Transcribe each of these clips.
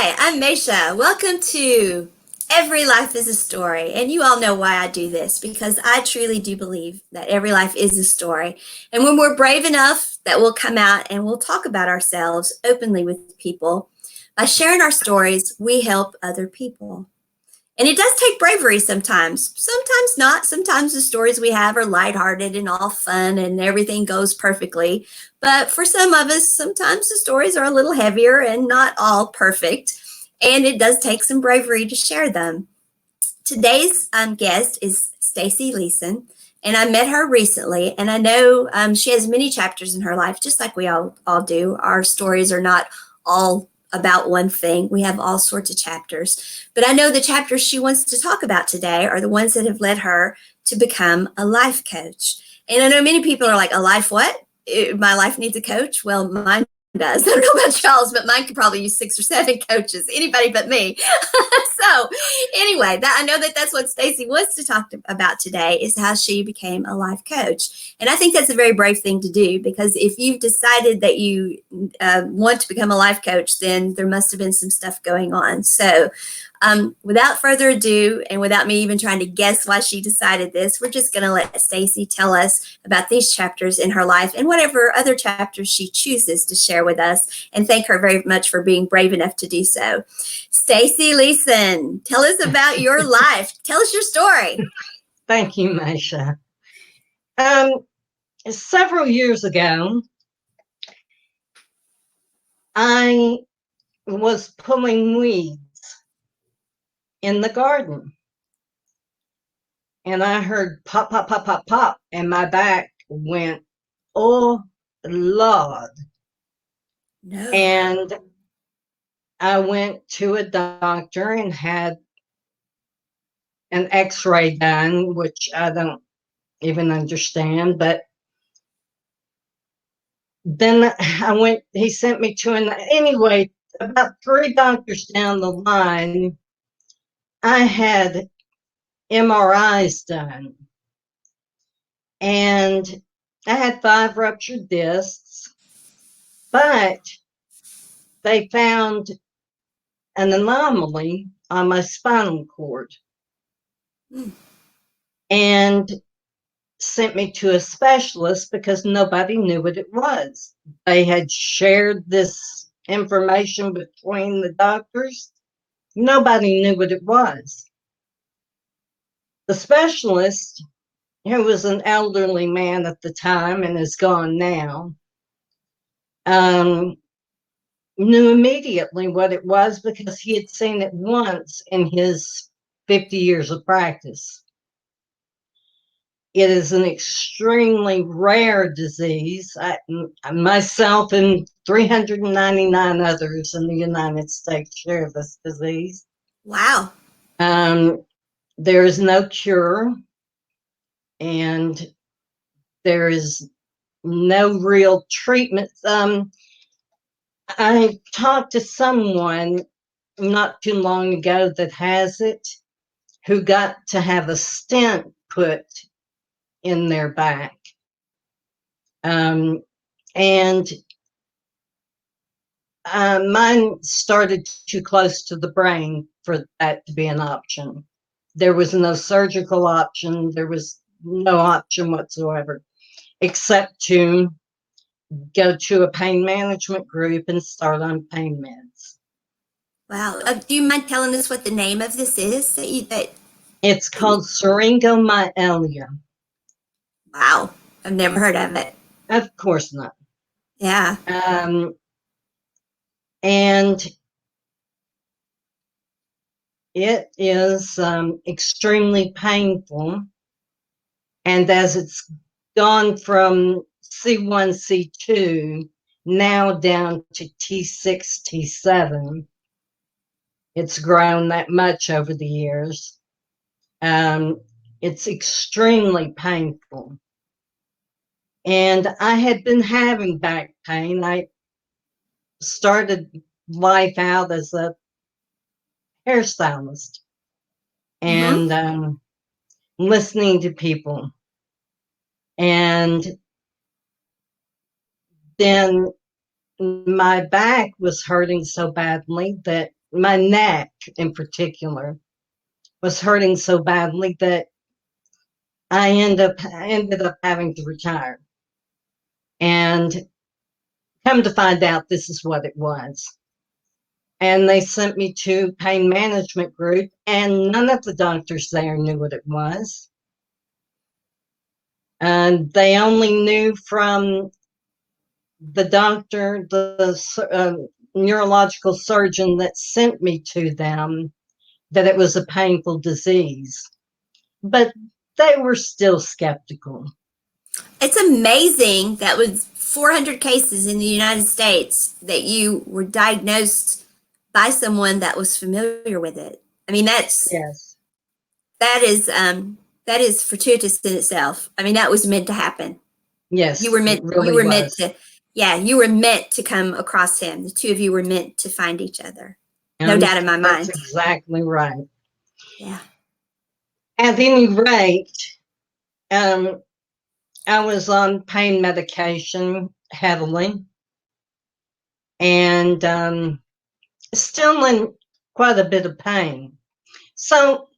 Hi, I'm Mesha. Welcome to Every Life is a Story. And you all know why I do this because I truly do believe that every life is a story. And when we're brave enough, that we'll come out and we'll talk about ourselves openly with people. By sharing our stories, we help other people. And it does take bravery sometimes. Sometimes not. Sometimes the stories we have are lighthearted and all fun and everything goes perfectly. But for some of us, sometimes the stories are a little heavier and not all perfect. And it does take some bravery to share them. Today's guest is Stacy Leeson. And I met her recently, and I know she has many chapters in her life, just like we all do. Our stories are not all about one thing. We have all sorts of chapters. But I know the chapters she wants to talk about today are the ones that have led her to become a life coach. And I know many people are like, a life what? My life needs a coach. Well, mine does. I don't know about y'all's, but mine could probably use 6 or 7 coaches, anybody but me. So anyway, I know that's what Stacy wants to talk about today is how she became a life coach. And I think that's a very brave thing to do because if you've decided that you want to become a life coach, then there must have been some stuff going on. So without further ado, and without me even trying to guess why she decided this, we're just going to let Stacy tell us about these chapters in her life and whatever other chapters she chooses to share with us, and thank her very much for being brave enough to do so. Stacy Leeson, tell us about your life. Tell us your story. Thank you, Masha. Several years ago, I was pulling weeds in the garden, and I heard pop, pop, pop, pop, pop, and my back went, oh, Lord. No. And I went to a doctor and had an x-ray done, which I don't even understand, but then he sent me to anyway, about 3 doctors down the line, I had MRIs done, and I had 5 ruptured discs, but they found an anomaly on my spinal cord and sent me to a specialist because nobody knew what it was. They had shared this information between the doctors. Nobody knew what it was. The specialist, who was an elderly man at the time and is gone now, knew immediately what it was because he had seen it once in his 50 years of practice. It is an extremely rare disease. Myself and 399 others in the United States share this disease. Wow. There is no cure, and there is no real treatment. I talked to someone not too long ago that has it, who got to have a stent put in their back. And mine started too close to the brain for that to be an option. There was no surgical option. There was no option whatsoever, except to go to a pain management group and start on pain meds. Wow. Do you mind telling us what the name of this is? It's called syringomyelia. Wow. I've never heard of it. Of course not. Yeah. And it is extremely painful. And as it's gone from C1, C2, now down to T6, T7, it's grown that much over the years. It's extremely painful. And I had been having back pain. I started life out as a hairstylist and listening to people. And then my back was hurting so badly that my neck in particular was hurting so badly that I ended up having to retire. And come to find out, this is what it was. And they sent me to pain management group, and none of the doctors there knew what it was. And they only knew from the doctor, the neurological surgeon that sent me to them, that it was a painful disease. But they were still skeptical. It's amazing that with 400 cases in the United States that you were diagnosed by someone that was familiar with it. I mean, Yes. that is that is fortuitous in itself. I mean, that was meant to happen. Yes, it You really were meant was. to, yeah, you were meant to come across him. The two of you were meant to find each other. No doubt in my That's mind. exactly right. Yeah. At any rate, um, I was on pain medication heavily, and still in quite a bit of pain. So,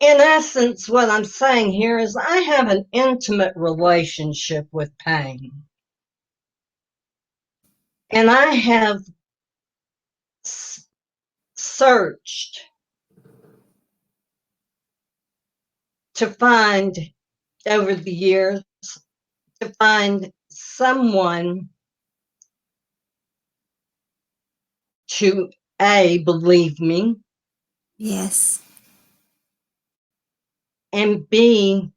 in essence, what I'm saying here is I have an intimate relationship with pain. And I have searched to find, over the years, to find someone to A, believe me, Yes. and B,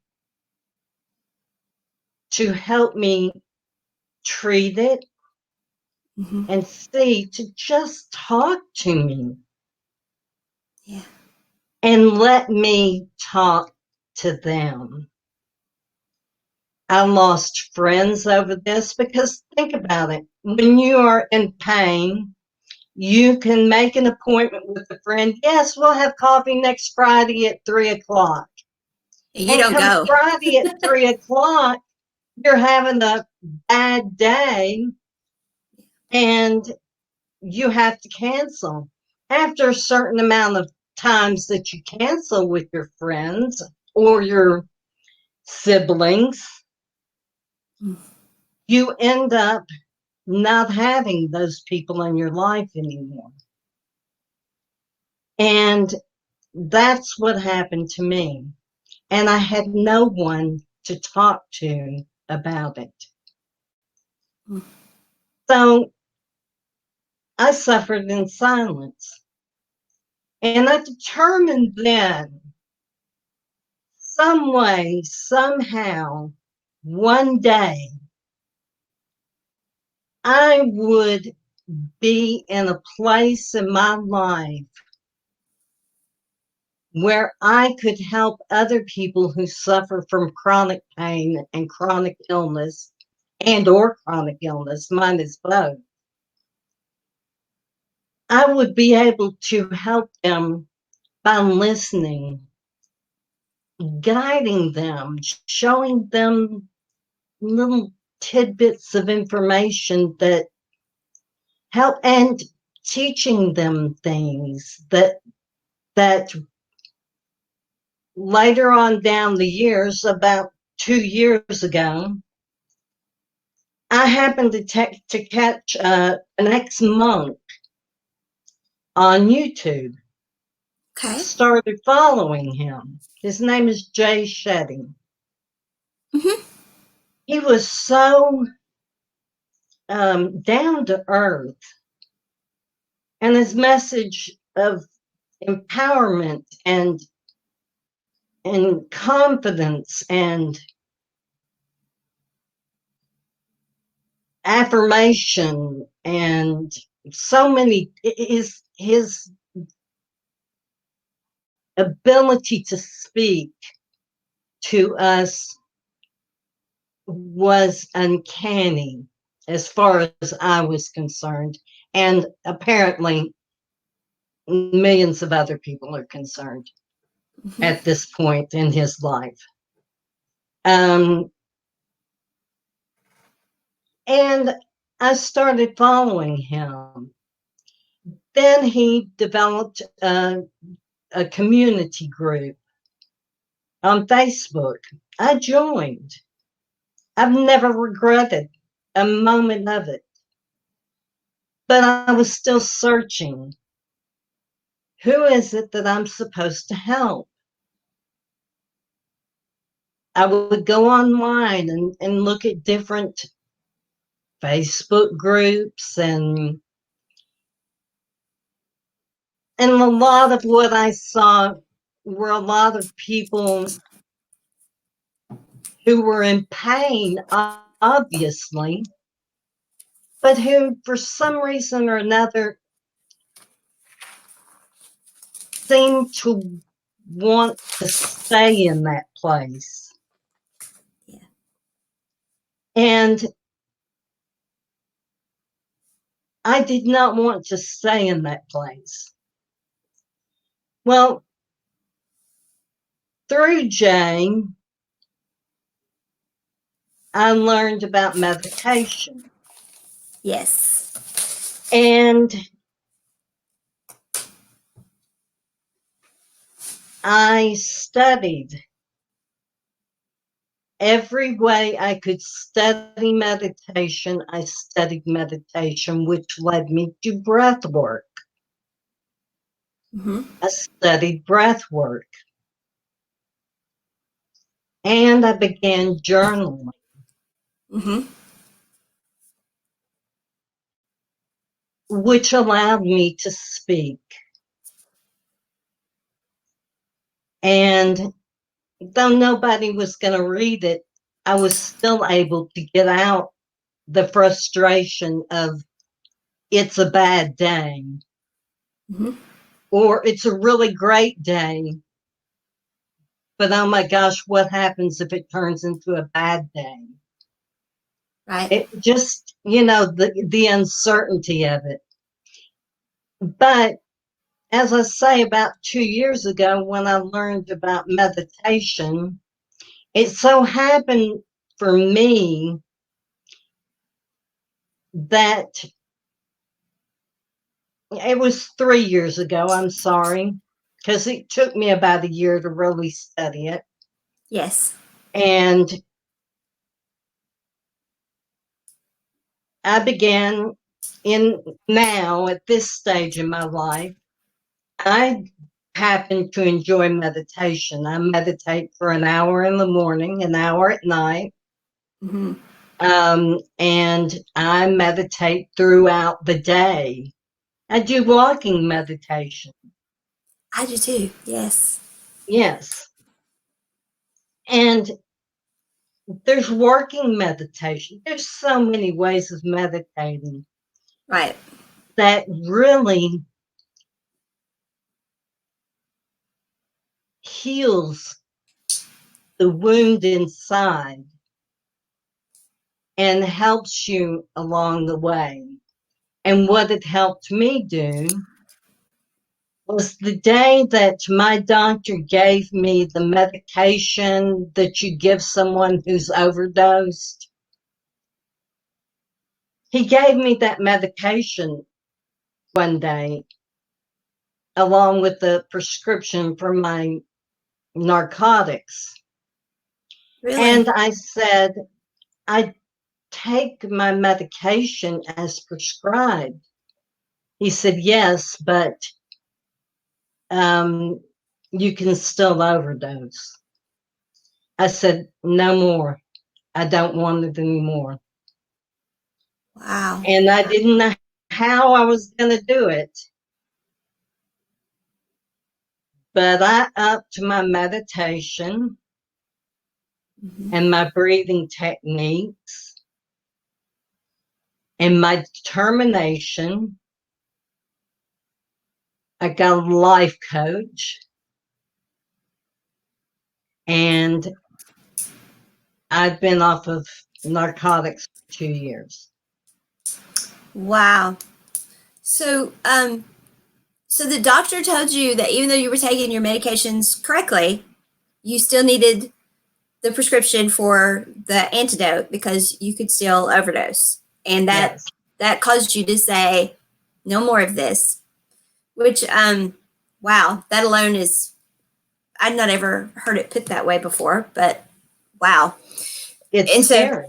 to help me treat it, Hmm. and C, to just talk to me Yeah. and let me talk to them. I lost friends over this because think about it. When you are in pain, you can make an appointment with a friend. Yes, we'll have coffee next Friday at 3 o'clock. You And don't come go. Friday at 3 o'clock, you're having a bad day and you have to cancel. After a certain amount of times that you cancel with your friends or your siblings, Mm. you end up not having those people in your life anymore. And that's what happened to me. And I had no one to talk to about it. Mm. So I suffered in silence. And I determined then, some way, somehow, one day, I would be in a place in my life where I could help other people who suffer from chronic pain and chronic illness and or chronic illness, mine is both. I would be able to help them by listening, guiding them, showing them little tidbits of information that help, and teaching them things that later on down the years, about 2 years ago, I happened to catch an ex-monk on YouTube. I Okay. started following him. His name is Jay Shetty. Hmm. He was so down to earth, and his message of empowerment and confidence and affirmation and so many, his ability to speak to us was uncanny as far as I was concerned, and apparently millions of other people are concerned Hmm. at this point in his life. Um, and I started following him. Then he developed a community group on Facebook. I joined. I've never regretted a moment of it. But I was still searching. Who is it that I'm supposed to help? I would go online and look at different Facebook groups, and a lot of what I saw were a lot of people who were in pain, obviously, but who, for some reason or another, seemed to want to stay in that place. Yeah. And I did not want to stay in that place. Well, through Jane, I learned about meditation. Yes. And I studied every way I could study meditation. I studied meditation, which led me to breath work. Mm-hmm. I studied breath work. And I began journaling. Mm-hmm. Which allowed me to speak. And though nobody was going to read it, I was still able to get out the frustration of it's a bad day, Mm-hmm. or it's a really great day, but oh my gosh, what happens if it turns into a bad day? Right. It just, the uncertainty of it. But as I say, about 2 years ago, when I learned about meditation, it so happened for me that it was 3 years ago, I'm sorry, because it took me about a year to really study it. Yes. And I began now at this stage in my life, I happen to enjoy meditation. I meditate for an hour in the morning, an hour at night. Mm-hmm. And I meditate throughout the day. I do walking meditation. I do too. Yes. Yes. And there's working meditation. There's so many ways of meditating Right. that really heals the wound inside and helps you along the way. And what it helped me do was the day that my doctor gave me the medication that you give someone who's overdosed. He gave me that medication one day, along with the prescription for my narcotics. Really. And I said, I take my medication as prescribed. He said, yes, but you can still overdose. I said, no more. I don't want it anymore. Wow. And I didn't know how I was going to do it. But I upped my meditation Mm-hmm. and my breathing techniques and my determination. I got a life coach, and I've been off of narcotics for 2 years. Wow. So, so the doctor told you that even though you were taking your medications correctly, you still needed the prescription for the antidote because you could still overdose, and that Yes. that caused you to say, "No more of this." which, wow, that alone is, I'd not ever heard it put that way before, but wow. It's And so, scary.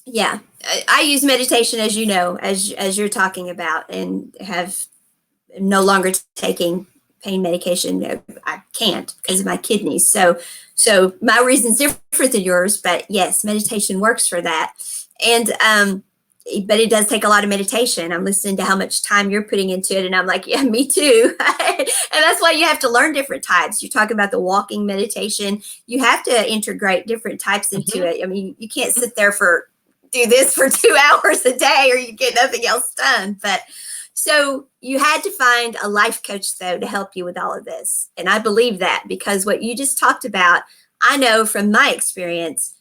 yeah, I use meditation, as you know, as you're talking about, and have no longer taking pain medication. I can't because of my kidneys. So my reason's different than yours, but yes, meditation works for that. And but it does take a lot of meditation. I'm listening to how much time you're putting into it, and I'm like, yeah, me too. And that's why you have to learn different types. You're talking about the walking meditation. You have to integrate different types into it. I mean, you can't sit there for do this for 2 hours a day, or you get nothing else done. But so you had to find a life coach, though, to help you with all of this. And I believe that because what you just talked about, I know from my experience,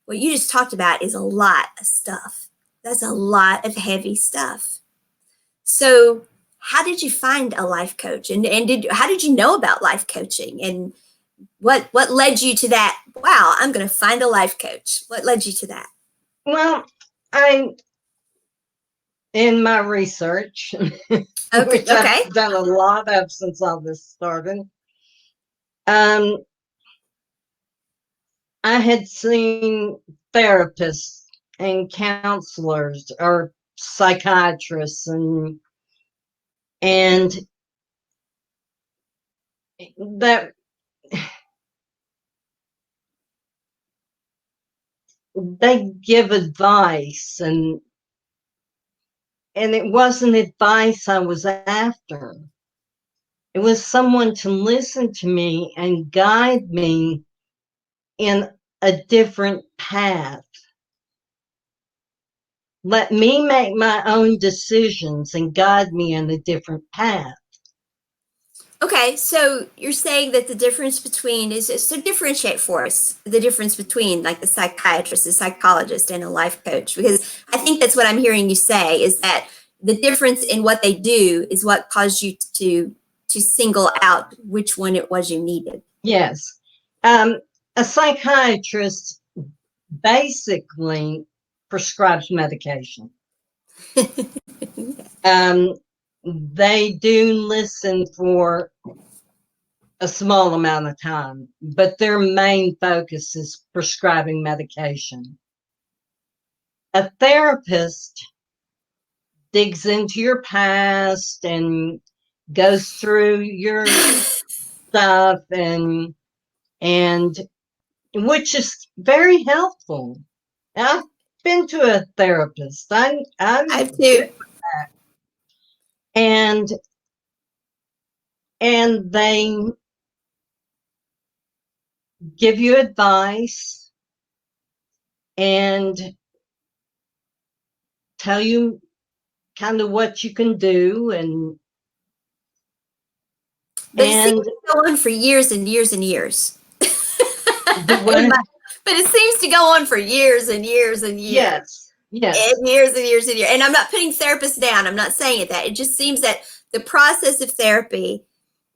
what you just talked about is a lot of stuff. That's a lot of heavy stuff. So how did you find a life coach? And how did you know about life coaching? And what led you to that? Wow, I'm going to find a life coach. What led you to that? Well, I, in my research, Okay. which I've Okay. done a lot of since all this started, um, I had seen therapists and counselors or psychiatrists and that they give advice and it wasn't advice I was after. It was someone to listen to me and guide me in a different path. Let me make my own decisions and guide me in a different path. Okay, so you're saying that the difference between is so differentiate for us the difference between like the psychiatrist, the psychologist, and a life coach, because I think that's what I'm hearing you say is that the difference in what they do is what caused you to single out which one it was you needed. Yes. A psychiatrist basically prescribes medication. Um, they do listen for a small amount of time, but their main focus is prescribing medication. A therapist digs into your past and goes through your stuff and which is very helpful. I've been to a therapist. I'm I too. good with that. And they give you advice and tell you kind of what you can do But it seems and to go on for years and years and years. do what? But it seems to go on for years and years and years. Yes, yes. And years and years and years. And I'm not putting therapists down. I'm not saying it that. It just seems that the process of therapy,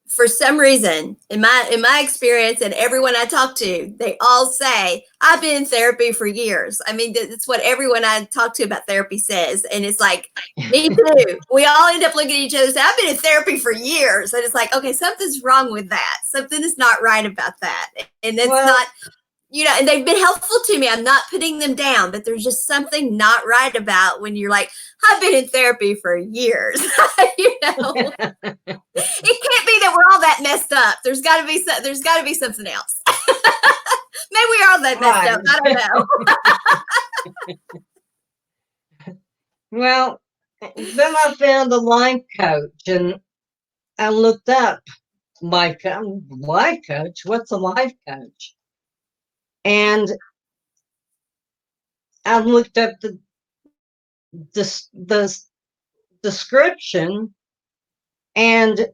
for some reason, in my experience and everyone I talk to, they all say, I've been in therapy for years. I mean, that's what everyone I talk to about therapy says. And it's like, me too. We all end up looking at each other and say, I've been in therapy for years. And it's like, okay, something's wrong with that. Something is not right about that. And it's Well, not, and they've been helpful to me. I'm not putting them down, but there's just something not right about when you're like, I've been in therapy for years. It can't be that we're all that messed up. There's got to be something else. Maybe we're all that messed right. up. I don't know. Well, then I found a life coach and I looked up life coach. What's a life coach? And I looked up the description, and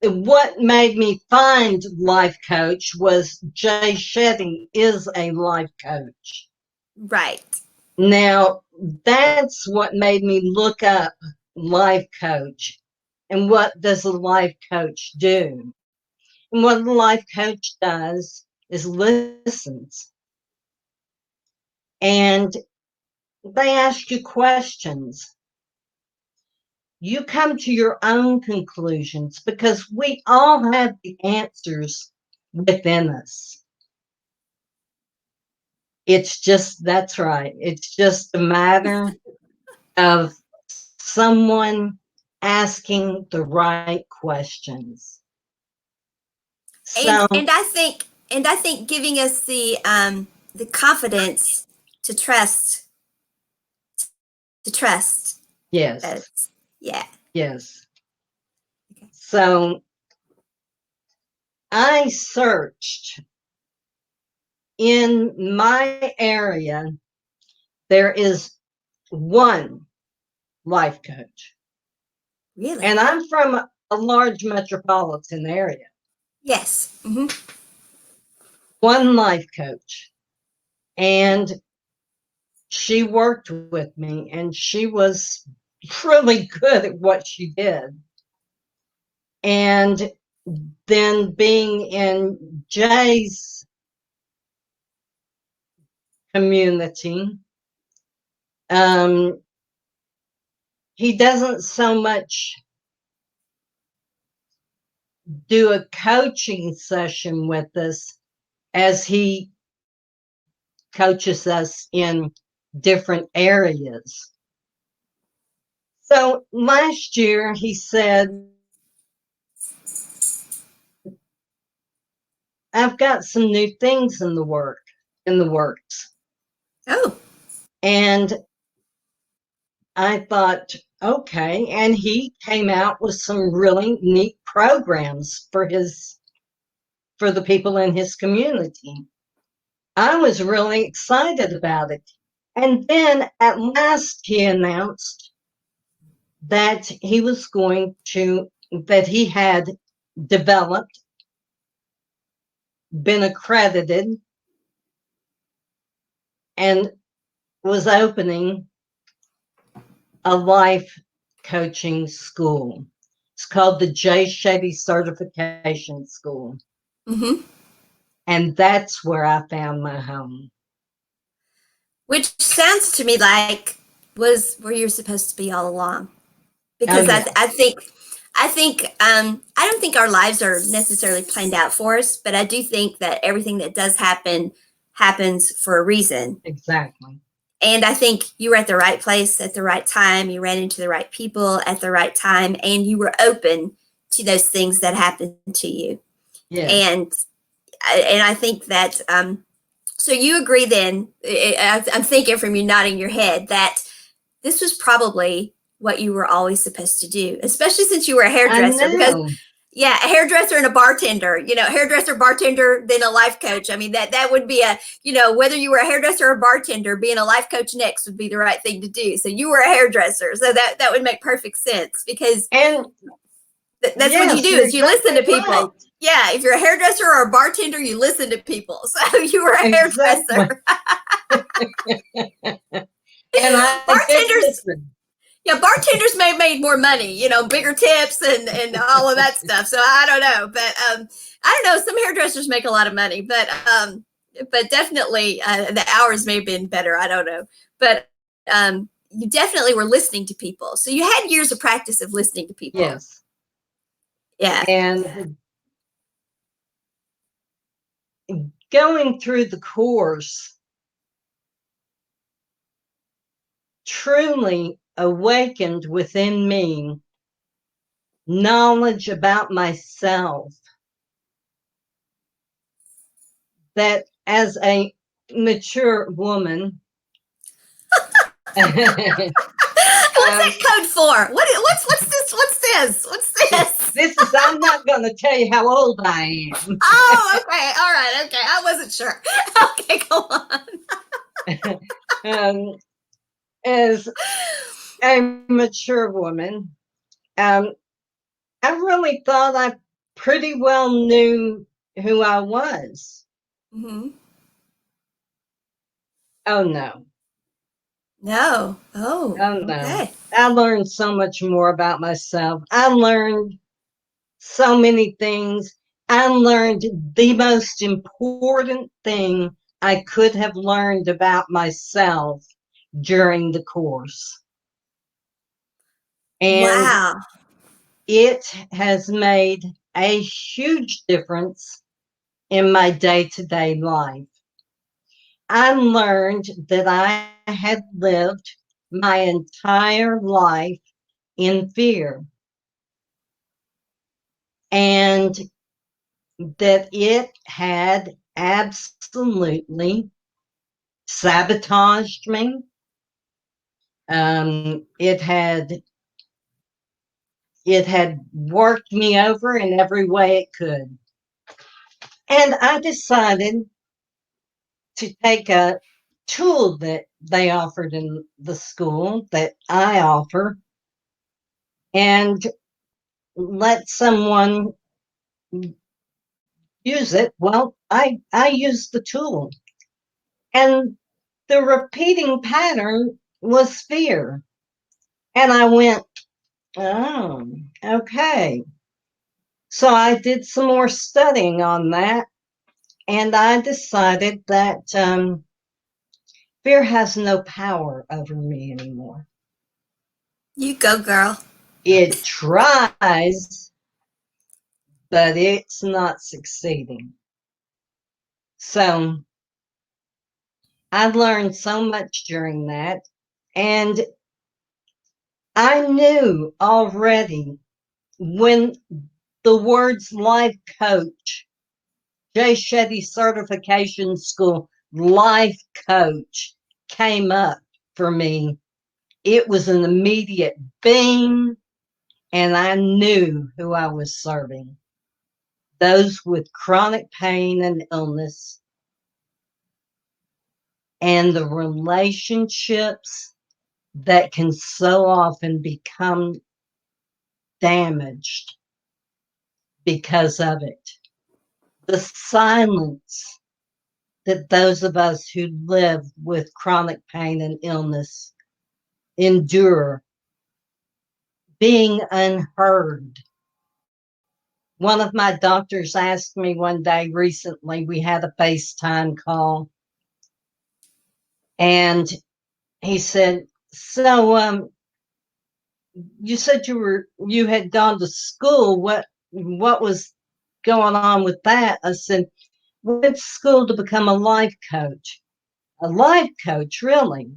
what made me find life coach was Jay Shetty is a life coach. Right. Now, that's what made me look up life coach and what does a life coach do? And what a life coach does is listens and they ask you questions. you come to your own conclusions because we all have the answers within us. It's just, that's right. It's just a matter of someone asking the right questions. And So, I think giving us the confidence to trust to trust. yes, That's, yeah. yes. Okay. So I searched in my area. There is one life coach, Really? and I'm from a large metropolitan area. Yes. Hmm. One life coach, and she worked with me, and she was really good at what she did. And then being in Jay's community, um, he doesn't so much do a coaching session with us as he coaches us in different areas. So last year he said, I've got some new things in the works. Oh. And I thought, okay. And he came out with some really neat programs for the people in his community. I was really excited about it. And then at last he announced that that he had developed, been accredited, and was opening a life coaching school. It's called the J. Shady Certification School. Hmm. And that's where I found my home. Which sounds to me like was where you're supposed to be all along. Oh, Because yeah, I don't think our lives are necessarily planned out for us, but I do think that everything that does happen happens for a reason. exactly. And I think you were at the right place at the right time. You ran into the right people at the right time, and you were open to those things that happened to you. Yes. And I think that so you agree then. I'm thinking from you nodding your head that this was probably what you were always supposed to do, especially since you were a I hairdresser. Because know. yeah, a hairdresser and a bartender, hairdresser, bartender, then a life coach. I mean, that would be whether you were a hairdresser or a bartender, being a life coach next would be the right thing to do. So you were a hairdresser. So that would make perfect sense because And that's what you yes, do you're is you listen exactly to right. people. Yeah, if you're a hairdresser or a bartender, you listen to people. So you were a Exactly. hairdresser. And I did Bartenders, listen. yeah, bartenders may have made more money, bigger tips and all of that stuff. So I don't know, but I don't know. Some hairdressers make a lot of money, but definitely the hours may have been better. I don't know, but you definitely were listening to people. So you had years of practice of listening to people. Yes. Yeah. And going through the course truly awakened within me knowledge about myself that as a mature woman, What's that code for? What's this? What's this? What's this? I'm not going to tell you how old I am. Oh, okay. All right. Okay. I wasn't sure. Okay, go um, as a mature woman, um, I really thought I pretty well knew who I was. on. Hmm. Oh no. No. Oh, Oh no. okay. I learned so much more about myself. I learned so many things. I learned the most important thing I could have learned about myself during the course. And Wow. it has made a huge difference in my day to day life. I learned that I had lived my entire life in fear and that it had absolutely sabotaged me. It had worked me over in every way it could. And I decided to take a tool that they offered in the school that I offer and let someone use it. Well, I used the tool. And the repeating pattern was fear. And I went, oh, okay. So I did some more studying on that. And I decided that fear has no power over me anymore. You go, girl. It tries, but it's not succeeding. So I learned so much during that. And I knew already when the words life coach, Jay Shetty Certification School life coach came up for me, it was an immediate bing, and I knew who I was serving. Those with chronic pain and illness, and the relationships that can so often become damaged because of it. The silence that those of us who live with chronic pain and illness endure, being unheard. One of my doctors asked me one day recently, we had a FaceTime call, and he said, so you said you had gone to school. What was going on with that? I said, went to school to become a life coach. A life coach, really?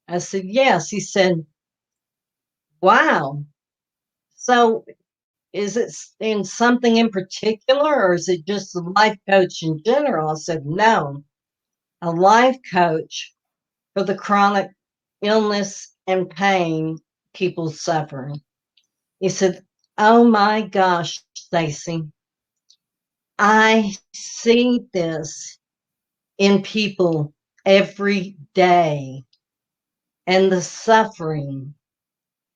I said, yes. He said, wow. So is it in something in particular or is it just a life coach in general? I said, no, a life coach for the chronic illness and pain people suffer. He said, oh my gosh, Stacy, I see this in people every day and the suffering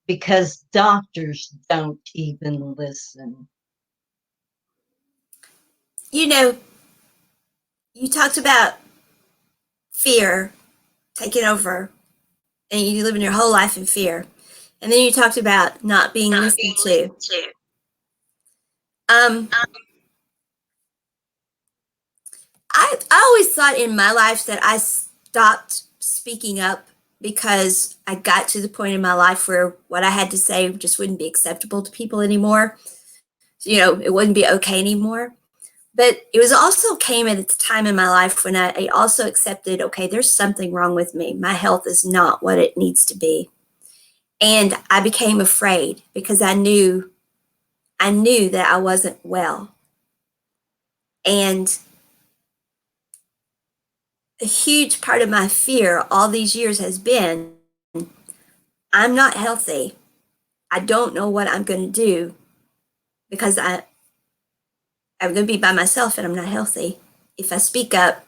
because doctors don't even listen. You know, you talked about fear taking over and you living your whole life in fear. And then you talked about not being listened to. Um, I always thought in my life that I stopped speaking up because I got to the point in my life where what I had to say just wouldn't be acceptable to people anymore. You know, it wouldn't be okay anymore. But it was also came at a time in my life when I also accepted, okay, there's something wrong with me. My health is not what it needs to be. And I became afraid because I knew that I wasn't well. And a huge part of my fear all these years has been I'm not healthy. I don't know what I'm going to do because I'm going to be by myself and I'm not healthy. If I speak up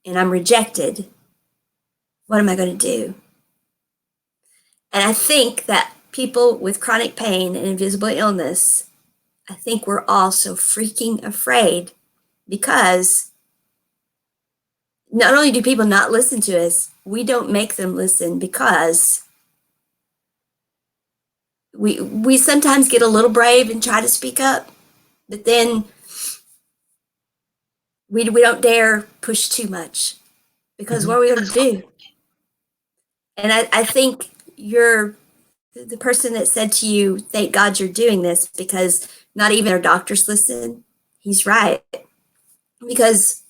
and I'm rejected, what am I going to do? And I think that people with chronic pain and invisible illness, I think we're all so freaking afraid because not only do people not listen to us, we don't make them listen because we sometimes get a little brave and try to speak up, but then we don't dare push too much because what Mhm. are we going to do? And I think you're the person that said to you, thank God you're doing this because not even our doctors listen, he's right. Because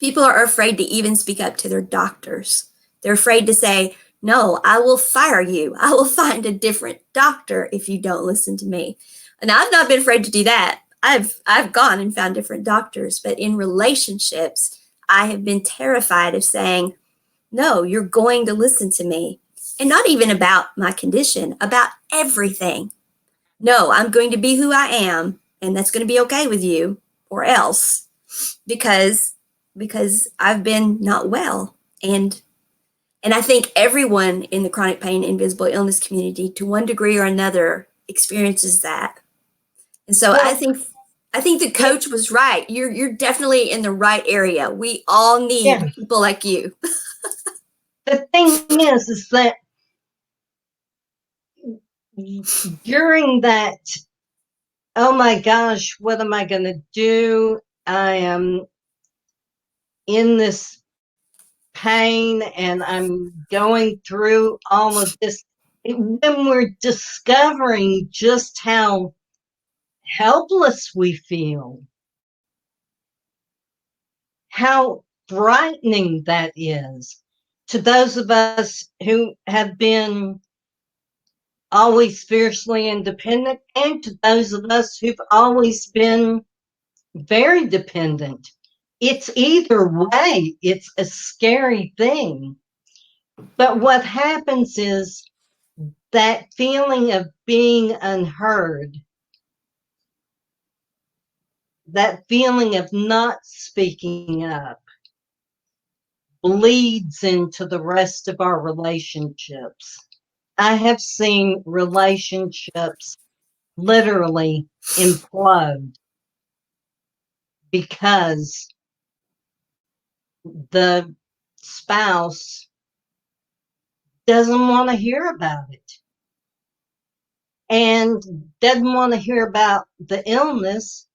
people are afraid to even speak up to their doctors. They're afraid to say, no, I will fire you. I will find a different doctor if you don't listen to me. And I've not been afraid to do that. I've gone and found different doctors, but in relationships, I have been terrified of saying, no, you're going to listen to me. And not even about my condition, about everything. No, I'm going to be who I am, and that's going to be okay with you, or else, because I've been not well. And I think everyone in the chronic pain invisible illness community, to one degree or another, experiences that. And so Well, I think the coach was right. You're definitely in the right area. We all yeah. need people like you. The thing is that during that, oh my gosh, what am I going to do? I am in this pain and I'm going through all of this. When we're discovering just how helpless we feel, how frightening that is to those of us who have been always fiercely independent and to those of us who've always been very dependent. It's either way, it's a scary thing. But what happens is that feeling of being unheard, that feeling of not speaking up, bleeds into the rest of our relationships. I have seen relationships literally implode because the spouse doesn't want to hear about it and doesn't want to hear about the illness.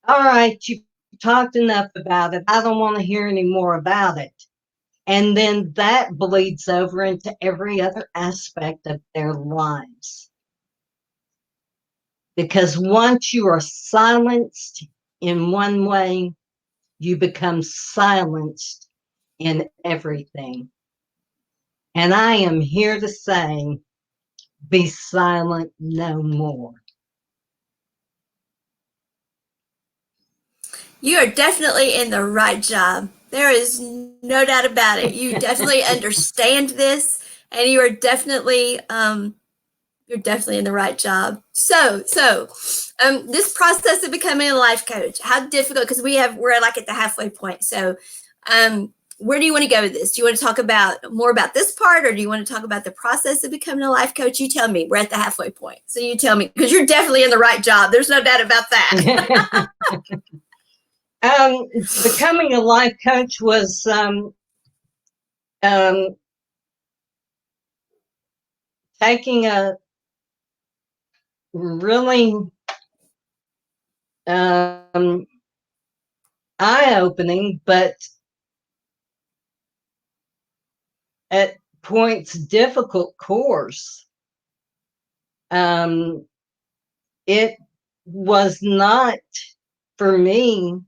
All right, you talked enough about it. I don't want to hear any more about it. And then that bleeds over into every other aspect of their lives. Because once you are silenced in one way, you become silenced in everything. And I am here to say, be silent no more. You are definitely in the right job. There is no doubt about it. You definitely understand this, and you're definitely in the right job. This process of becoming a life coach, how difficult? Because we're like at the halfway point. So, where do you want to go with this? Do you want to talk about more about this part, or do you want to talk about the process of becoming a life coach? You tell me. We're at the halfway point, so you tell me, because you're definitely in the right job. There's no doubt about that. Becoming a life coach was um, taking a really eye opening, but at points difficult course. It was not for me.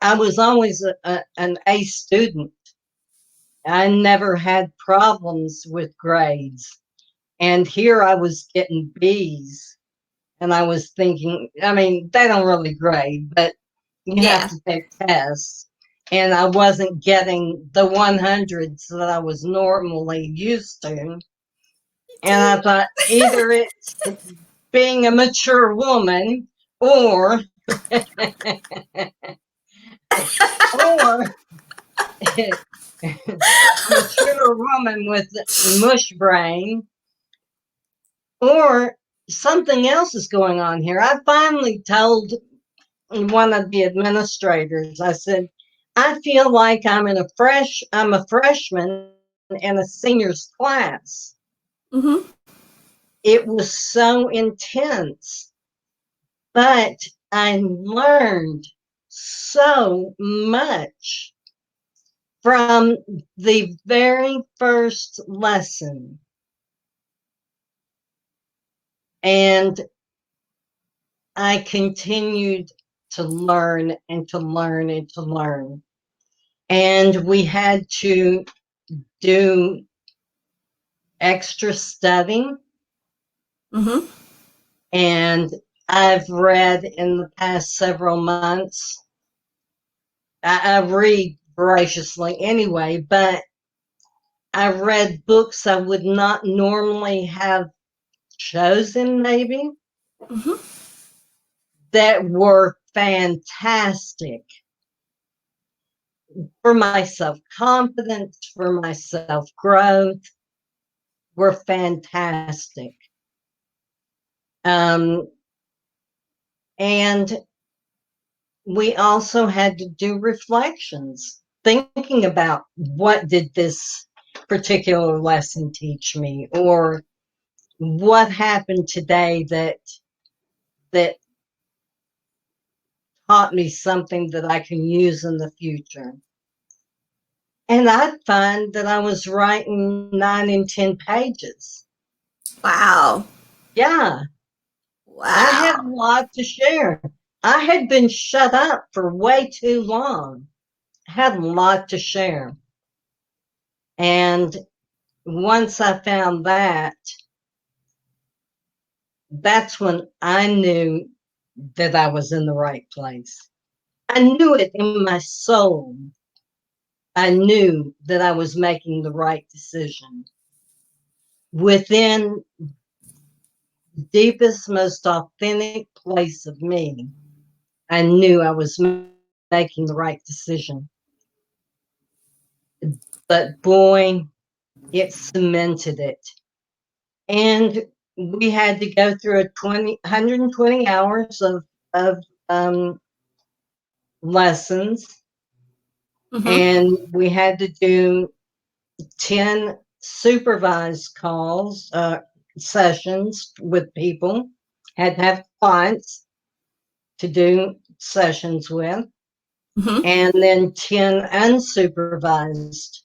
I was always an A student. I never had problems with grades. And here I was getting B's. And I was thinking, I mean, they don't really grade, but you have Yeah. to take tests. And I wasn't getting the 100s that I was normally used to. And I thought either it's being a mature woman or or a mature woman with mush brain, or something else is going on here. I finally told one of the administrators, I said, I feel like I'm a freshman in a senior's class. Mm-hmm. It was so intense, but I learned so much from the very first lesson. And I continued to learn and to learn and to learn. And we had to do extra studying. Mm-hmm. And I've read in the past several months, I read voraciously anyway, but I read books I would not normally have chosen, maybe, Mm-hmm. that were fantastic for my self confidence, for my self growth, were fantastic. Um, and we also had to do reflections, thinking about what did this particular lesson teach me, or what happened today that taught me something that I can use in the future. And I'd find that I was writing 9 and 10 pages. Wow. Yeah, I had a Wow. lot to share. I had been shut up for way too long. I had a lot to share. And once I found that, that's when I knew that I was in the right place. I knew it in my soul. I knew that I was making the right decision. Within the deepest, most authentic place of me, I knew I was making the right decision. But boy, it cemented it. And we had to go through 120 hours of lessons, Mm-hmm. and we had to do 10 supervised calls, sessions with people, had to have clients to do sessions with, Mm-hmm. and then 10 unsupervised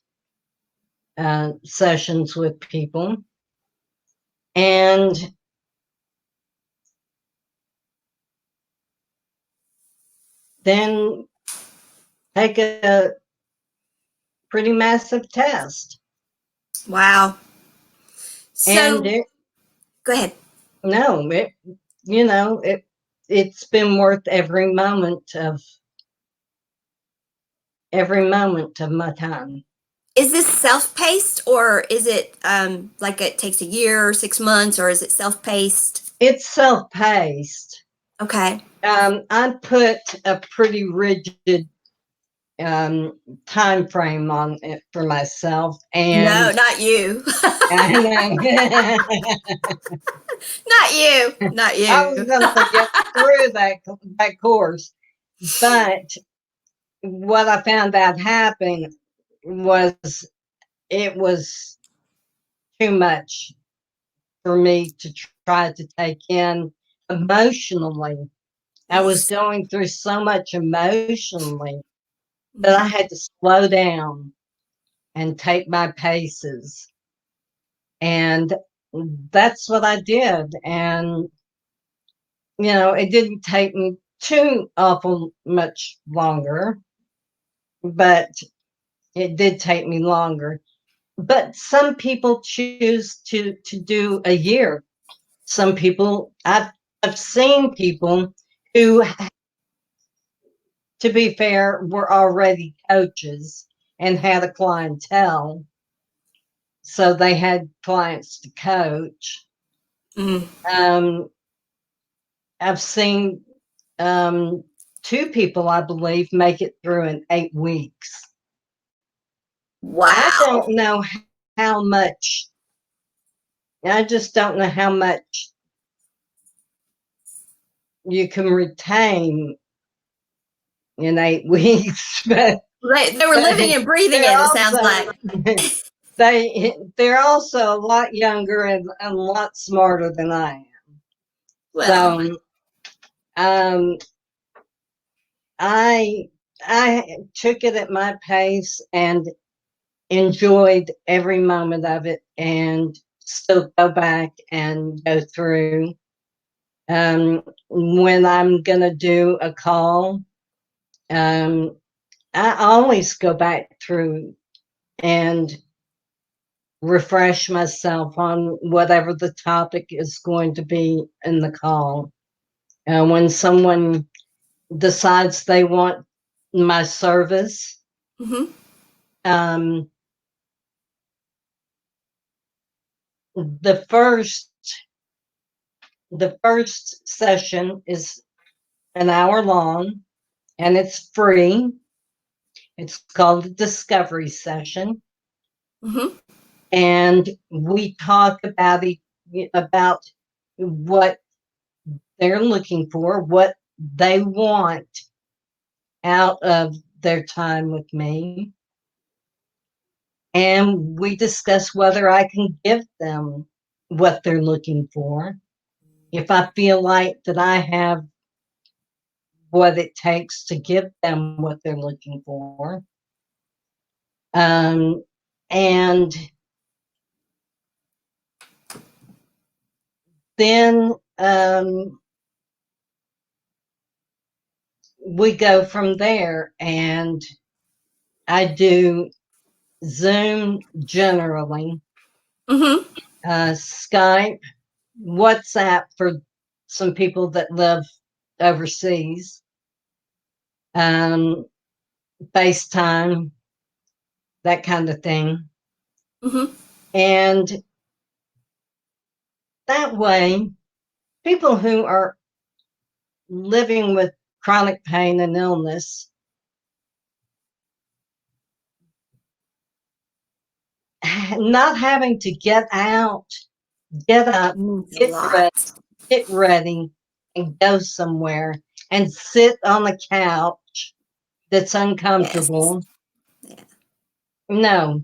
sessions with people. And then take a pretty massive test. Wow. And So go ahead. no, it's been worth every moment of my time. Is this self-paced or is it like it takes a year or 6 months or is it self-paced? It's self-paced. Okay. I put a pretty rigid um, time frame on it for myself, No, and not you. I know Not you. Not I you. was going to get through that course, but what I found out happened was it was too much for me to try to take in emotionally. I was Yes. going through so much emotionally that I Mhm. had to slow down and take my paces. And that's what I did. And, it didn't take me too awful much longer, but it did take me longer. But some people choose to do a year. Some people, I've seen people who, to be fair, were already coaches and had a clientele. So they had clients to coach. Mm. Um, I've seen um, two people, I believe, make it through in 8 weeks. I don't Wow. know how much, I just don't know how much you can retain in 8 weeks, but They were living and breathing they're it, it sounds also like. they're also a lot younger and a lot smarter than I am. Well, So um, I took it at my pace and enjoyed every moment of it, and still go back and go through. When I'm going to do a call, I always go back through and refresh myself on whatever the topic is going to be in the call. When someone decides they want my service, Mm-hmm. um, the first session is an hour long and it's free. It's called the discovery session. Mm-hmm. And we talk about what they're looking for, what they want out of their time with me. And we discuss whether I can give them what they're looking for. If I feel like that I have what it takes to give them what they're looking for. And then we go from there, and I do Zoom generally, Mm-hmm. Skype, WhatsApp for some people that live overseas, um, FaceTime, that kind of thing. Mm-hmm. And that way, people who are living with chronic pain and illness, not having to get out, get up, Means a get ready, lot. and go somewhere and sit on a couch that's Yes. uncomfortable. Yeah. No,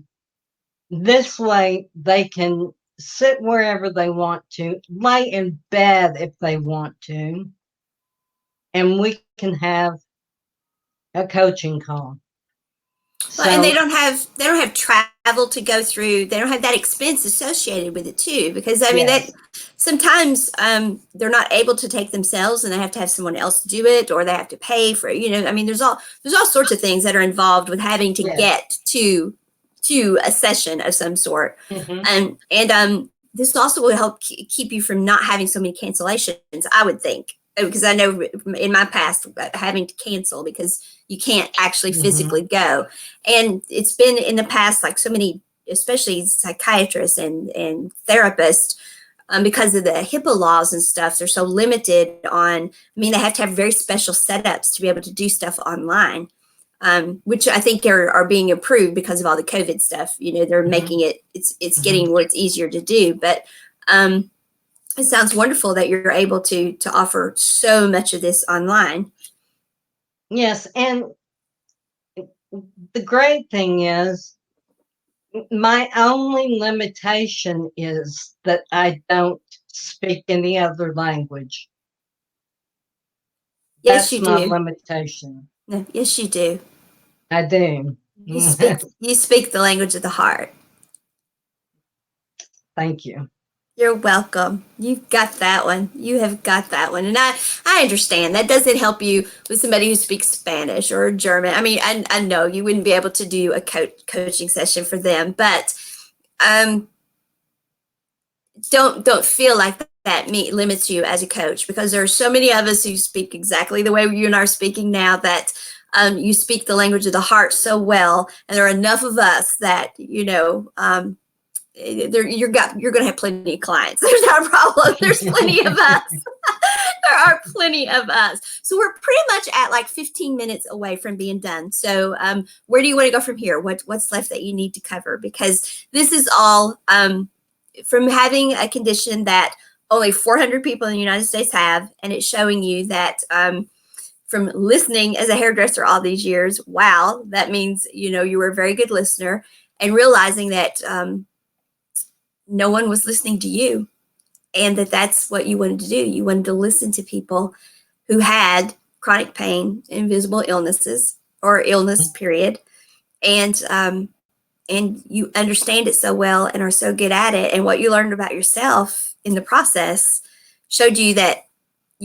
this way they can sit wherever they want to, lay in bed if they want to, and we can have a coaching call. Well, and So, they don't have travel to go through. They don't have that expense associated with it too, because I mean that yes. sometimes they're not able to take themselves, and they have to have someone else do it, or they have to pay for it. I mean, there's all sorts of things that are involved with having to Yes. get to a session of some sort, Mm-hmm. and this also will help keep you from not having so many cancellations. I would think, because I know in my past having to cancel because you can't actually Mm-hmm. physically go. And it's been in the past, like so many, especially psychiatrists and therapists, because of the HIPAA laws and stuff, they're so limited on, I mean, they have to have very special setups to be able to do stuff online, which I think are being improved because of all the COVID stuff. They're Mm-hmm. making it's Mm-hmm. getting where it's easier to do. But it sounds wonderful that you're able to offer so much of this online. Yes, and the great thing is, my only limitation is that I don't speak any other language. Yes, That's you my do. limitation. No, yes, you do. I do. You speak the language of the heart. Thank you. You're welcome. You've got that one. You have got that one. And I understand that doesn't help you with somebody who speaks Spanish or German. I mean, I know you wouldn't be able to do a coaching session for them, but um, don't feel like that limits you as a coach, because there are so many of us who speak exactly the way you and I are speaking now, that you speak the language of the heart so well, and there are enough of us that you're going to have plenty of clients. There's not a problem. There's plenty of us. There are plenty of us. So we're pretty much at like 15 minutes away from being done. So where do you want to go from here? What's left that you need to cover? Because this is all from having a condition that only 400 people in the United States have, and it's showing you that from listening as a hairdresser all these years, wow, that means you were a very good listener, and realizing that no one was listening to you, and that's what you wanted to do. You wanted to listen to people who had chronic pain, invisible illnesses, or illness, period, and you understand it so well and are so good at it. And what you learned about yourself in the process showed you that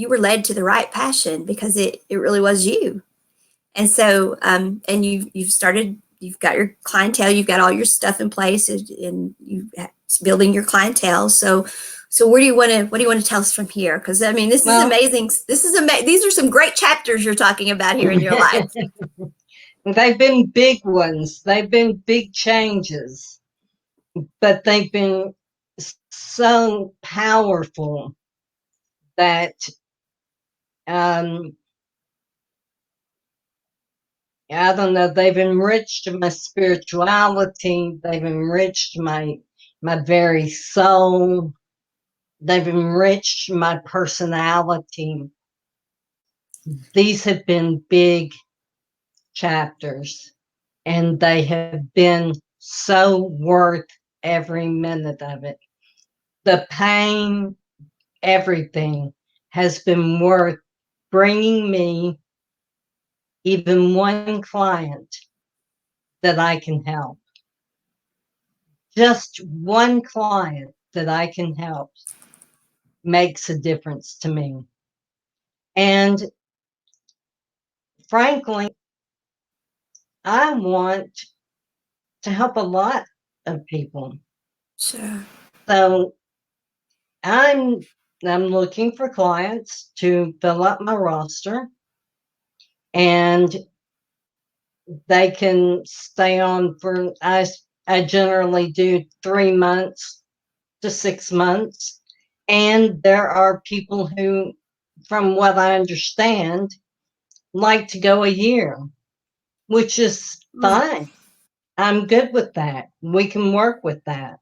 you were led to the right passion because it really was you. And so, and you've got your clientele, you've got all your stuff in place, and you building your clientele. So what do you want to tell us from here? Because I mean, this is amazing. These are some great chapters you're talking about here in your life. They've been big ones. They've been big changes, but they've been so powerful that I don't know, they've enriched my spirituality, they've enriched my very soul, they've enriched my personality. These have been big chapters, and they have been so worth every minute of it. The pain, everything has been worth bringing me even one client that I can help. Just one client that I can help makes a difference to me. And frankly, I want to help a lot of people. Sure. So I'm looking for clients to fill up my roster, and they can stay on for I generally do 3 months to 6 months. And there are people who, from what I understand, like to go a year, which is fine. I'm good with that. We can work with that.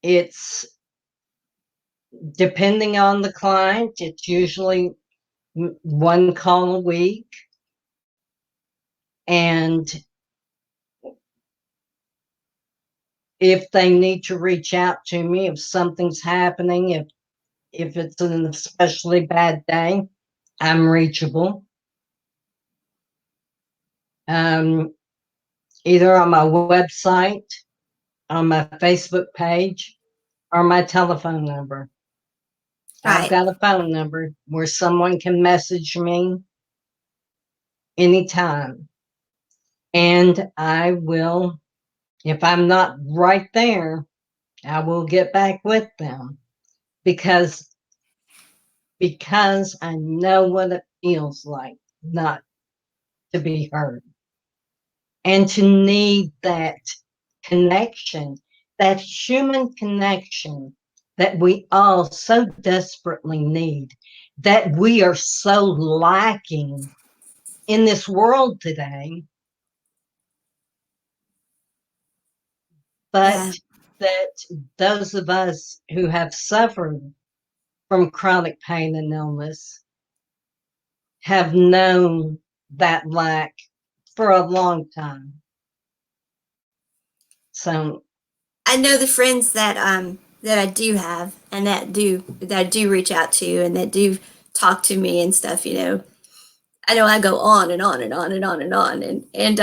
It's depending on the client, it's usually one call a week. And if they need to reach out to me, if something's happening, if it's an especially bad day, I'm reachable. Either on my website, on my Facebook page, or my telephone number. Right. I've got a phone number where someone can message me anytime. And I will, if I'm not right there, I will get back with them because I know what it feels like not to be heard and to need that connection, that human connection that we all so desperately need, that we are so lacking in this world today. But Yeah. that those of us who have suffered from chronic pain and illness have known that lack for a long time. So I know the friends that I do have and that I do reach out to and that do talk to me and stuff, you know. I know I go on and on and on and on and on. And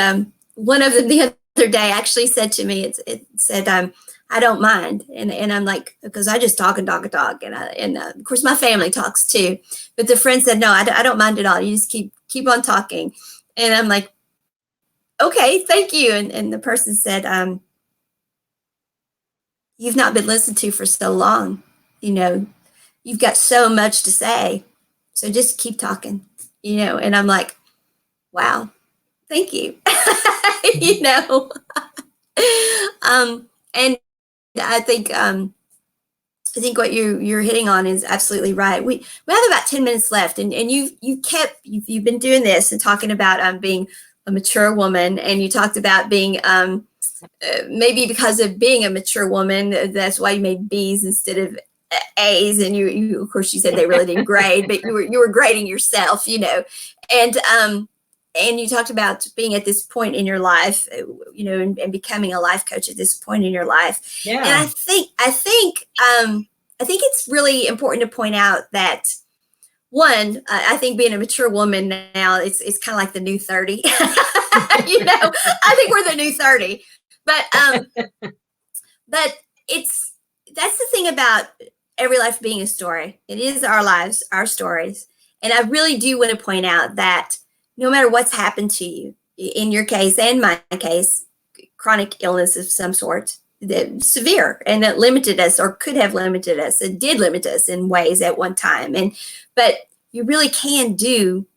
one of them the other day actually said to me, it said, I don't mind. And I'm like, because I just talk and talk and talk. And of course my family talks too. But the friend said, no, I don't mind at all. You just keep on talking. And I'm like, okay, thank you. And the person said, you've not been listened to for so long. You know, you've got so much to say. So just keep talking, you know. And I'm like, wow, thank you. You know. And I think what you're hitting on is absolutely right. We have about 10 minutes left, and you've been doing this and talking about being a mature woman, and you talked about being maybe because of being a mature woman, that's why you made B's instead of A's, and you of course you said they really didn't grade, but you were grading yourself, you know, and you talked about being at this point in your life, you know, and becoming a life coach at this point in your life. yeah. And I think it's really important to point out that one, I think being a mature woman now, it's kind of like the new 30. You know, I think we're the new 30. But that's the thing about every life being a story. It is our lives, our stories. And I really do want to point out that no matter what's happened to you, in your case and my case, chronic illness of some sort, severe, and it limited us, or could have limited us. It did limit us in ways at one time. But you really can do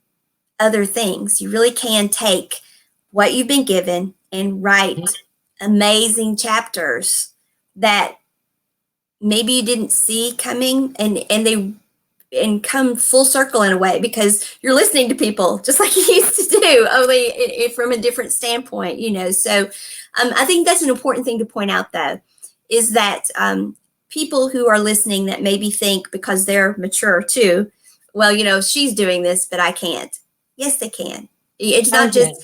other things. You really can take what you've been given and write amazing chapters that maybe you didn't see coming, and come full circle in a way, because you're listening to people just like you used to do, only from a different standpoint, So I think that's an important thing to point out, though, is that people who are listening that maybe think, because they're mature too, well, she's doing this, but I can't. Yes, they can. It's not just,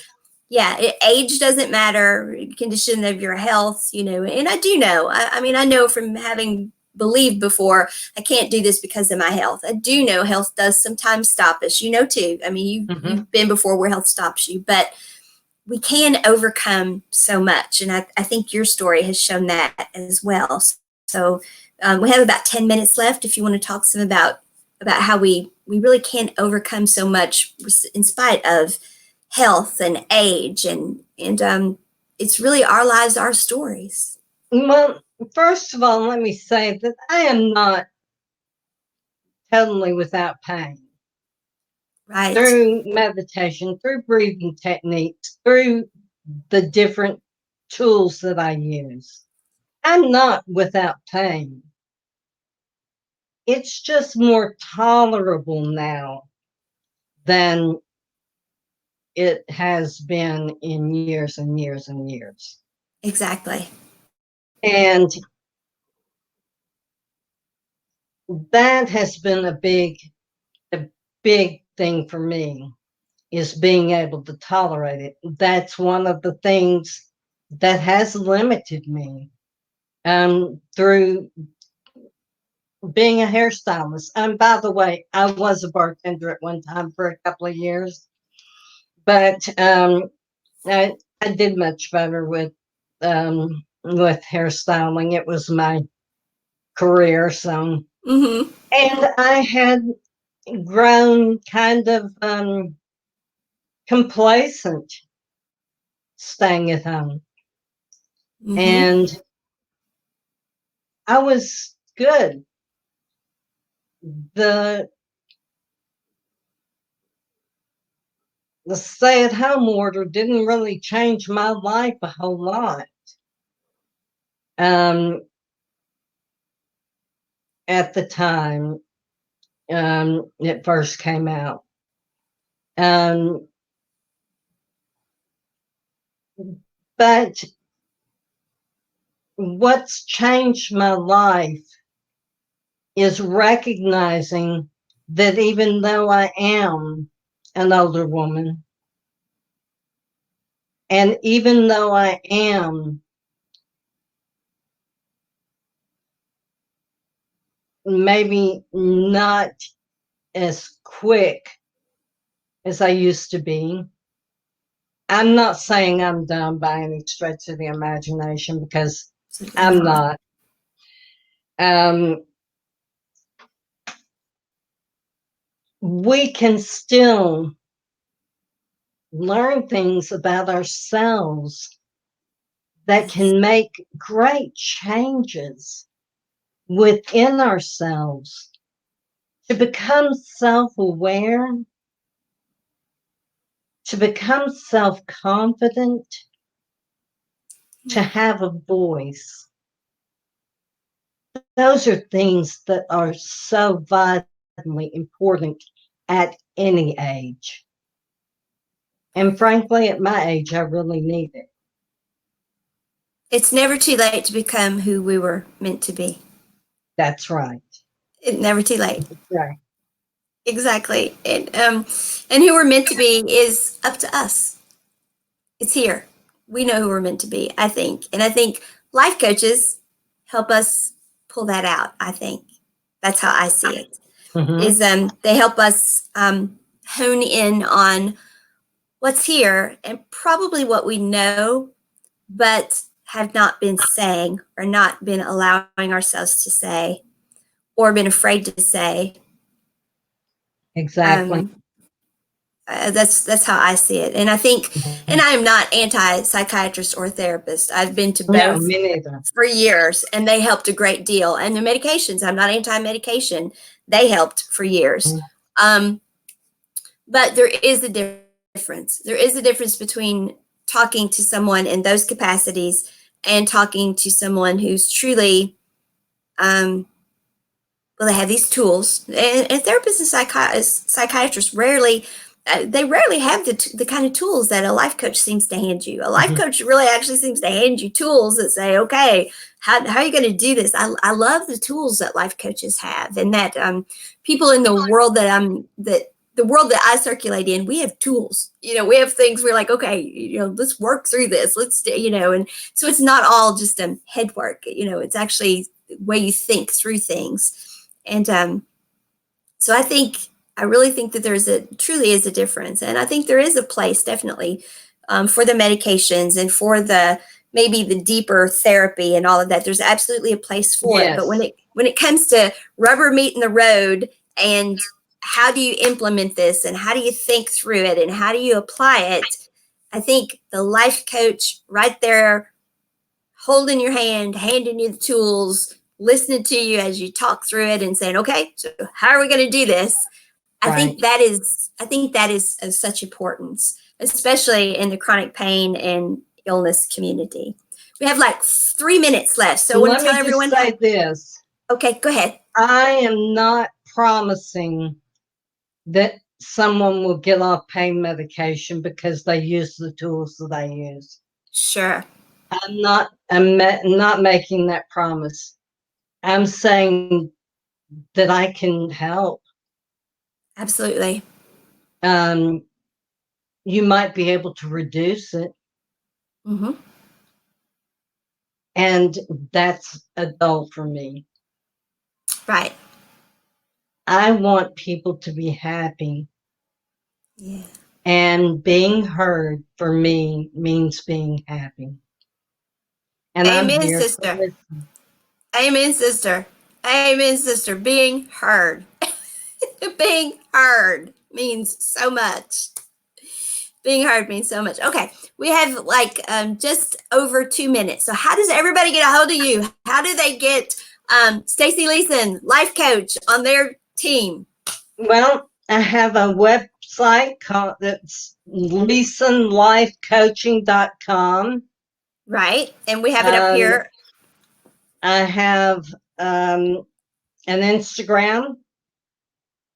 yeah, age doesn't matter, condition of your health, and I do know. I mean, I know from having believed before, I can't do this because of my health. I do know health does sometimes stop us, too. I mean, you've been before where health stops you, but we can overcome so much. And I think your story has shown that as well. So we have about 10 minutes left if you want to talk some about how we really can overcome so much in spite of health and age, and it's really our lives, our stories. Well, first of all, let me say that I am not totally without pain. Right. Through meditation, through breathing techniques, through the different tools that I use, I'm not without pain. It's just more tolerable now than it has been in years and years and years. Exactly. And that has been a big thing for me, is being able to tolerate it. That's one of the things that has limited me through being a hairstylist. And by the way, I was a bartender at one time for a couple of years, but I did much better with hairstyling. It was my career, so. Mm-hmm. And I had grown kind of complacent staying at home. Mm-hmm. And I was good. The stay-at-home order didn't really change my life a whole lot. At the time it first came out. But what's changed my life is recognizing that even though I am an older woman, and even though I am maybe not as quick as I used to be, I'm not saying I'm done by any stretch of the imagination, because I'm not. We can still learn things about ourselves that can make great changes within ourselves, to become self-aware, to become self-confident, to have a voice. Those are things that are so vitally important at any age. And frankly, at my age, I really need it. It's never too late to become who we were meant to be. That's right. It's never too late. That's right. Exactly. And who we're meant to be is up to us. It's here. We know who we're meant to be, I think. And I think life coaches help us pull that out, I think. That's how I see it. Is they help us hone in on what's here, and probably what we know, but have not been saying, or not been allowing ourselves to say, or been afraid to say. Exactly. Um, that's how I see it. And I think, and Mhm. I am not anti-psychiatrist or therapist. I've been to No, both me neither. for years, and they helped a great deal. And the medications, I'm not anti-medication. They helped for years. Mhm. Um, but there is a difference. There is a difference between talking to someone in those capacities and talking to someone who's truly, well, they have these tools, and therapists and psychiatrists rarely, they rarely have the kind of tools that a life coach seems to hand you. A life Mhm. coach really actually seems to hand you tools that say, okay, how are you going to do this? I love the tools that life coaches have, and that people in the world that the world that I circulate in, we have tools. We have things we're like, okay, let's work through this. And so it's not all just head work. It's actually the way you think through things. And so I really think that truly is a difference. And I think there is a place definitely for the medications and for maybe the deeper therapy and all of that. There's absolutely a place for it. But Yes, when it comes to rubber meeting the road and how do you implement this and how do you think through it and how do you apply it, I think the life coach right there holding your hand, handing you the tools, listening to you as you talk through it and saying, okay, so how are we going to do this? right. I think that is of such importance, especially in the chronic pain and illness community. We have like 3 minutes left. So I want Let to tell me just everyone say this. okay, go ahead. I am not promising that someone will get off pain medication because they use the tools that I use. Sure. I'm not making that promise. I'm saying that I can help. Absolutely. Um, you might be able to reduce it, Mm-hmm. and that's a goal for me. Right. I want people to be happy, Yeah. and being heard for me means being happy. And I'm Amen, here to sister. listen. Amen, sister. Amen, sister. Being heard. Being heard means so much. Being heard means so much. Okay, we have like just over 2 minutes. So, how does everybody get a hold of you? How do they get Stacy Leeson, life coach, on their team? Well, I have a website called that's leesonlifecoaching.com. Right, and we have it up Um, here. I have an Instagram.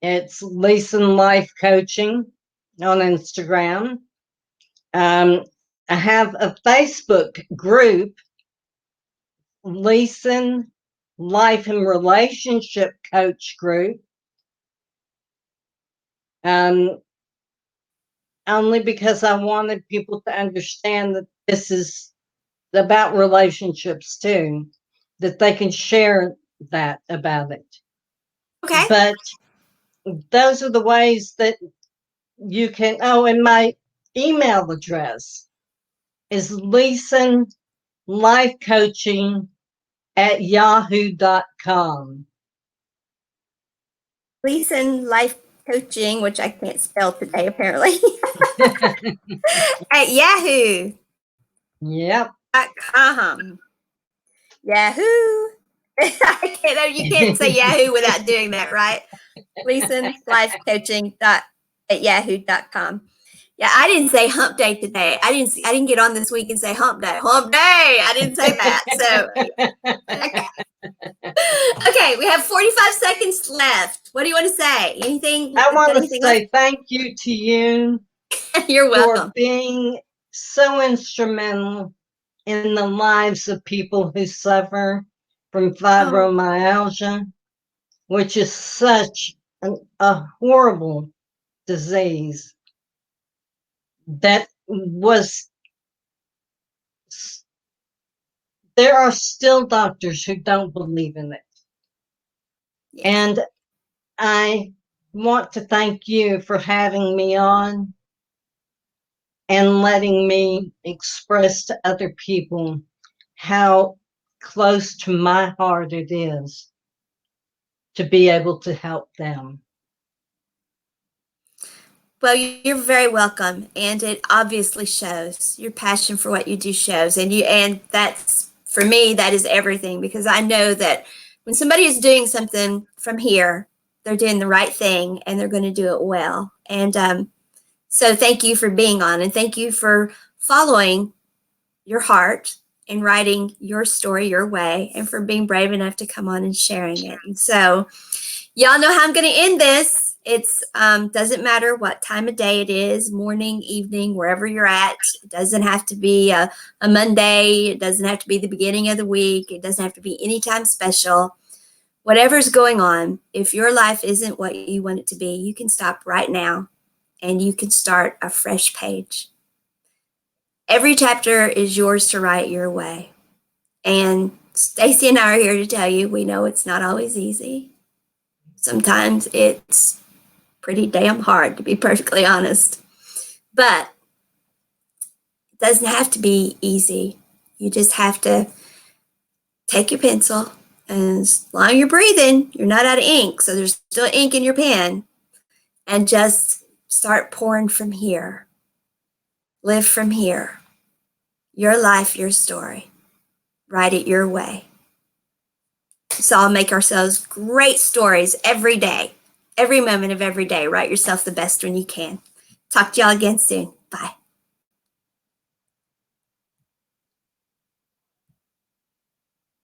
It's Leeson Life Coaching on Instagram. Um, I have a Facebook group, Leeson Life and Relationship Coach Group. Um, Only because I wanted people to understand that this is about relationships too, that they can share that about it. Okay, But those are the ways that you can. Oh, and my email address is Leeson Life Coaching at yahoo.com. Leeson Life Coaching, which I can't spell today apparently, at yahoo.com. Yep. Yahoo. I can't, you can't say Yahoo without doing that, right? Leeson Life Coaching at yahoo.com. Yeah, I didn't say hump day today. I didn't get on this week and say hump day. Hump day. I didn't say that. So okay. Okay, we have 45 seconds left. What do you want to say? Anything? I want Got to anything left? say thank you to you You're for welcome. being so instrumental in the lives of people who suffer from Oh, fibromyalgia, which is such a horrible disease that was. There are still doctors who don't believe in it. yes. And I want to thank you for having me on and letting me express to other people how close to my heart it is to be able to help them. Well, you're very welcome, and it obviously shows. Your passion for what you do shows, and that's, for me, that is everything, because I know that when somebody is doing something from here, they're doing the right thing and they're going to do it well. And so thank you for being on, and thank you for following your heart and writing your story your way, and for being brave enough to come on and sharing it. And so y'all know how I'm going to end this. It's doesn't matter what time of day it is, morning, evening, wherever you're at. It doesn't have to be a Monday. It doesn't have to be the beginning of the week. It doesn't have to be any time special. Whatever's going on, if your life isn't what you want it to be, you can stop right now and you can start a fresh page. Every chapter is yours to write your way. And Stacy and I are here to tell you, we know it's not always easy. Sometimes it's pretty damn hard, to be perfectly honest. But it doesn't have to be easy. You just have to take your pencil, and as long as you're breathing, you're not out of ink, so there's still ink in your pen, and just start pouring from here. Live from here. Your life, your story. Write it your way. So I'll make ourselves great stories every day. Every moment of every day. Write yourself the best one you can. Talk to y'all again soon. Bye.